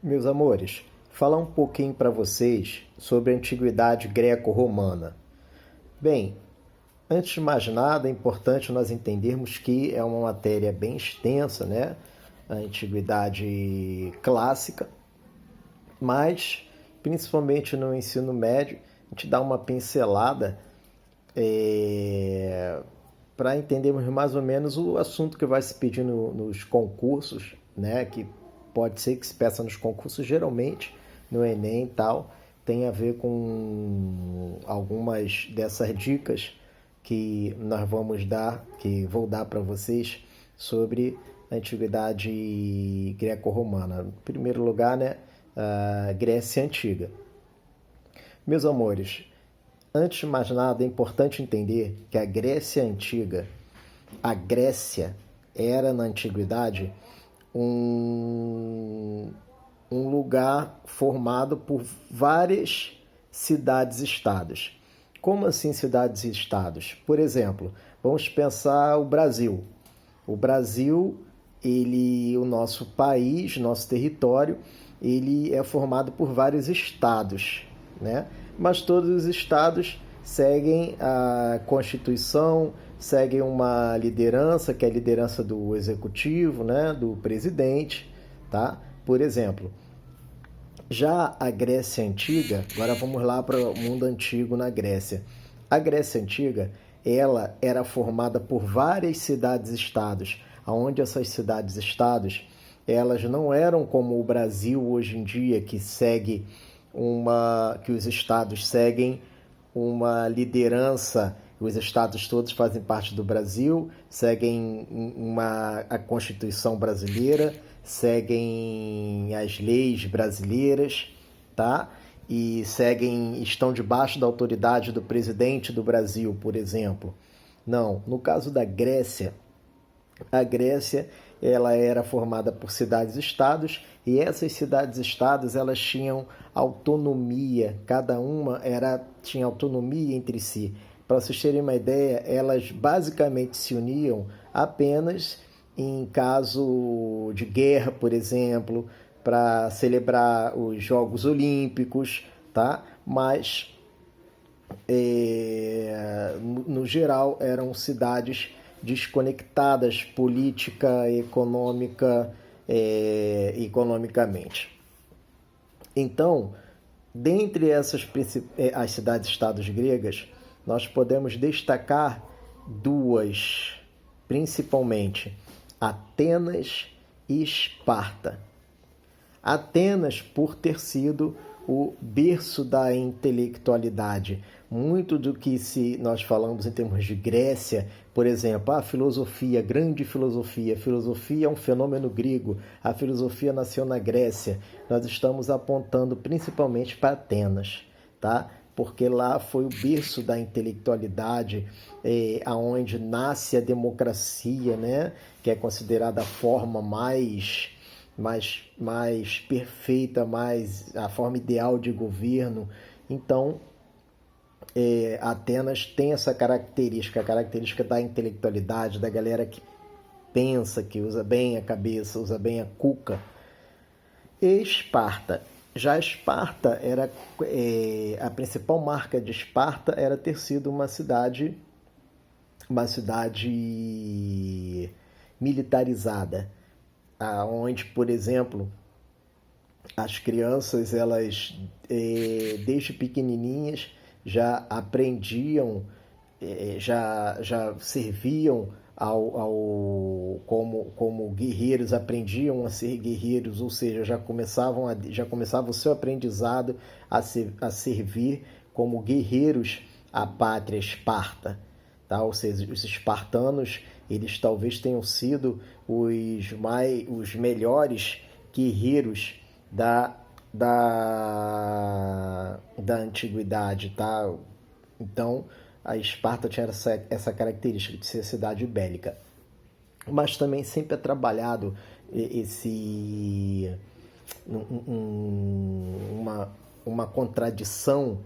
Meus amores, falar um pouquinho para vocês sobre a antiguidade greco-romana. Bem, antes de mais nada, é importante nós entendermos que é uma matéria bem extensa, né? A antiguidade clássica, mas principalmente no ensino médio, a gente dá uma pincelada para entendermos mais ou menos o assunto que vai se pedir nos concursos, né? Que pode ser que se peça nos concursos, geralmente no Enem e tal, tem a ver com algumas dessas dicas que nós vamos dar, que vou dar para vocês sobre a antiguidade greco-romana. Em primeiro lugar, né, a Grécia Antiga. Meus amores, antes de mais nada, é importante entender que a Grécia Antiga, a Grécia era na antiguidade um, um lugar formado por várias cidades-estados. Como assim cidades-estados? Por exemplo, vamos pensar o Brasil. O Brasil, o nosso país, nosso território, ele é formado por vários estados, né? Mas todos os estados seguem a Constituição, seguem uma liderança, que é a liderança do executivo, né, do presidente, tá? Por exemplo, já a Grécia Antiga, agora vamos lá para o mundo antigo na Grécia. A Grécia Antiga, ela era formada por várias cidades-estados, onde essas cidades-estados, elas não eram como o Brasil hoje em dia, que os estados seguem uma liderança, os estados todos fazem parte do Brasil, seguem a Constituição brasileira, seguem as leis brasileiras, tá? Estão debaixo da autoridade do presidente do Brasil, por exemplo. Não, no caso da Grécia, a Grécia, ela era formada por cidades-estados, e essas cidades-estados, elas tinham autonomia, cada uma tinha autonomia entre si. Para vocês terem uma ideia, elas basicamente se uniam apenas em caso de guerra, por exemplo, para celebrar os Jogos Olímpicos, tá? Mas, no geral, eram cidades desconectadas política, economicamente. Então, dentre as cidades-estados gregas, nós podemos destacar duas, principalmente Atenas e Esparta. Atenas, por ter sido o berço da intelectualidade. Muito do que nós falamos em termos de Grécia, por exemplo, a filosofia, grande filosofia. A filosofia é um fenômeno grego. A filosofia nasceu na Grécia. Nós estamos apontando principalmente para Atenas, tá? Porque lá foi o berço da intelectualidade, aonde nasce a democracia, né? Que é considerada a forma mais perfeita, a forma ideal de governo. Então, Atenas tem essa característica, a característica da intelectualidade, da galera que pensa, que usa bem a cabeça, usa bem a cuca. E Esparta. Já Esparta era a principal marca de Esparta era ter sido uma cidade militarizada, onde, por exemplo, as crianças, elas desde pequenininhas já aprendiam, já serviam como guerreiros, aprendiam a ser guerreiros, ou seja, já começava o seu aprendizado a servir como guerreiros à pátria Esparta, tá? Ou seja, os espartanos, eles talvez tenham sido os melhores guerreiros da antiguidade, tá? Então, a Esparta tinha essa característica de ser cidade bélica. Mas também sempre é trabalhado uma contradição,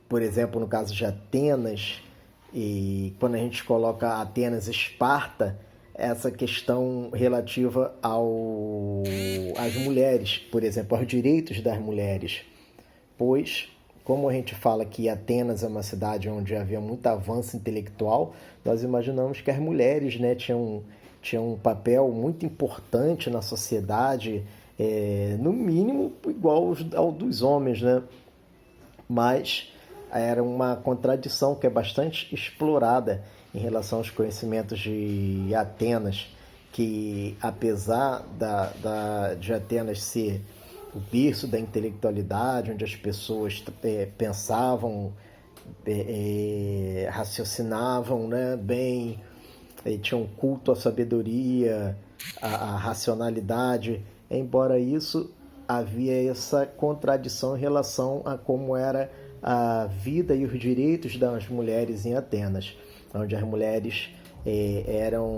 por exemplo, no caso de Atenas, e quando a gente coloca Atenas e Esparta, essa questão relativa às mulheres, por exemplo, aos direitos das mulheres, pois, como a gente fala que Atenas é uma cidade onde havia muito avanço intelectual, nós imaginamos que as mulheres, né, tinham um papel muito importante na sociedade, no mínimo igual ao dos homens, né? Mas era uma contradição que é bastante explorada em relação aos conhecimentos de Atenas, que apesar de Atenas ser o berço da intelectualidade, onde as pessoas pensavam, raciocinavam, né, bem, tinham culto à sabedoria, à racionalidade, embora isso havia essa contradição em relação a como era a vida e os direitos das mulheres em Atenas, onde as mulheres eram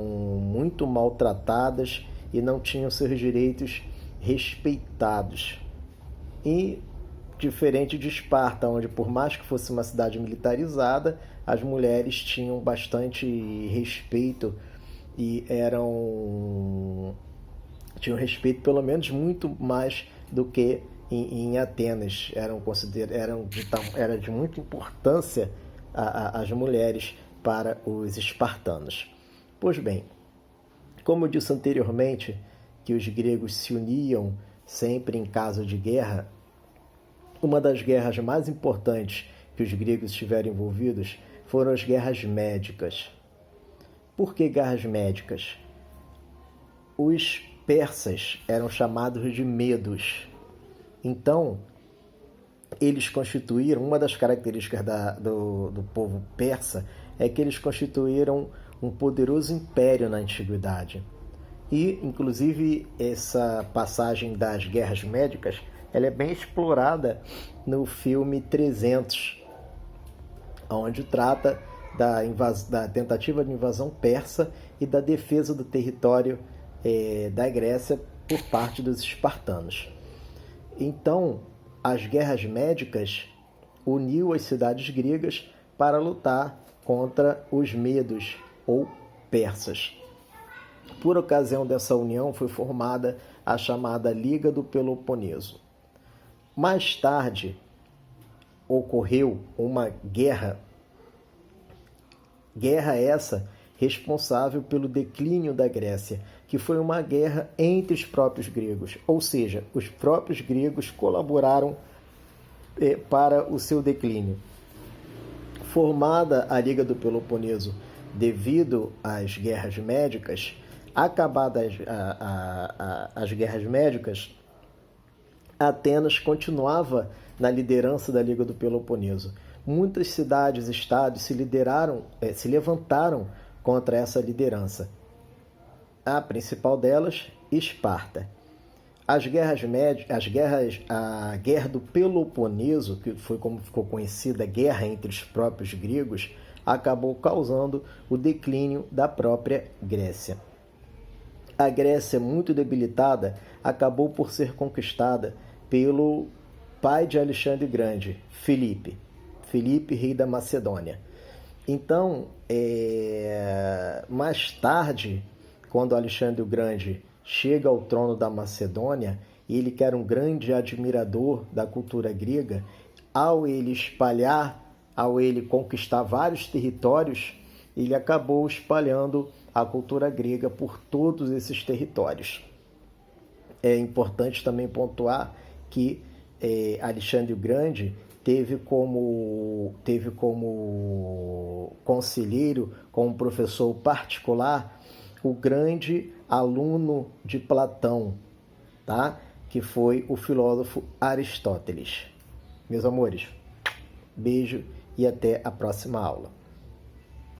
muito maltratadas e não tinham seus direitos respeitados. E diferente de Esparta, onde por mais que fosse uma cidade militarizada, as mulheres tinham bastante respeito e tinham respeito pelo menos muito mais do que em Atenas. Era de muita importância as mulheres para os espartanos. Pois bem, como eu disse anteriormente, que os gregos se uniam sempre em caso de guerra, uma das guerras mais importantes que os gregos estiveram envolvidos foram as guerras médicas. Por que guerras médicas? Os persas eram chamados de medos. Então, eles constituíram, uma das características do povo persa é que eles constituíram um poderoso império na antiguidade. E, inclusive, essa passagem das guerras médicas, ela é bem explorada no filme 300, onde trata da tentativa de invasão persa e da defesa do território da Grécia por parte dos espartanos. Então, as guerras médicas uniu as cidades gregas para lutar contra os medos ou persas. Por ocasião dessa união foi formada a chamada Liga do Peloponeso. Mais tarde ocorreu uma guerra essa responsável pelo declínio da Grécia, que foi uma guerra entre os próprios gregos, ou seja, os próprios gregos colaboraram para o seu declínio. Formada a Liga do Peloponeso devido às guerras médicas, acabadas as guerras médicas, Atenas continuava na liderança da Liga do Peloponeso. Muitas cidades e estados se levantaram contra essa liderança. A principal delas, Esparta. A guerra do Peloponeso, que foi como ficou conhecida, a guerra entre os próprios gregos, acabou causando o declínio da própria Grécia. A Grécia, muito debilitada, acabou por ser conquistada pelo pai de Alexandre Grande, Filipe, rei da Macedônia. Então, mais tarde, quando Alexandre o Grande chega ao trono da Macedônia, ele que era um grande admirador da cultura grega, ao ele conquistar vários territórios, ele acabou espalhando a cultura grega por todos esses territórios. É importante também pontuar que Alexandre o Grande teve como conselheiro, como professor particular, o grande aluno de Platão, tá? Que foi o filósofo Aristóteles. Meus amores, beijo e até a próxima aula.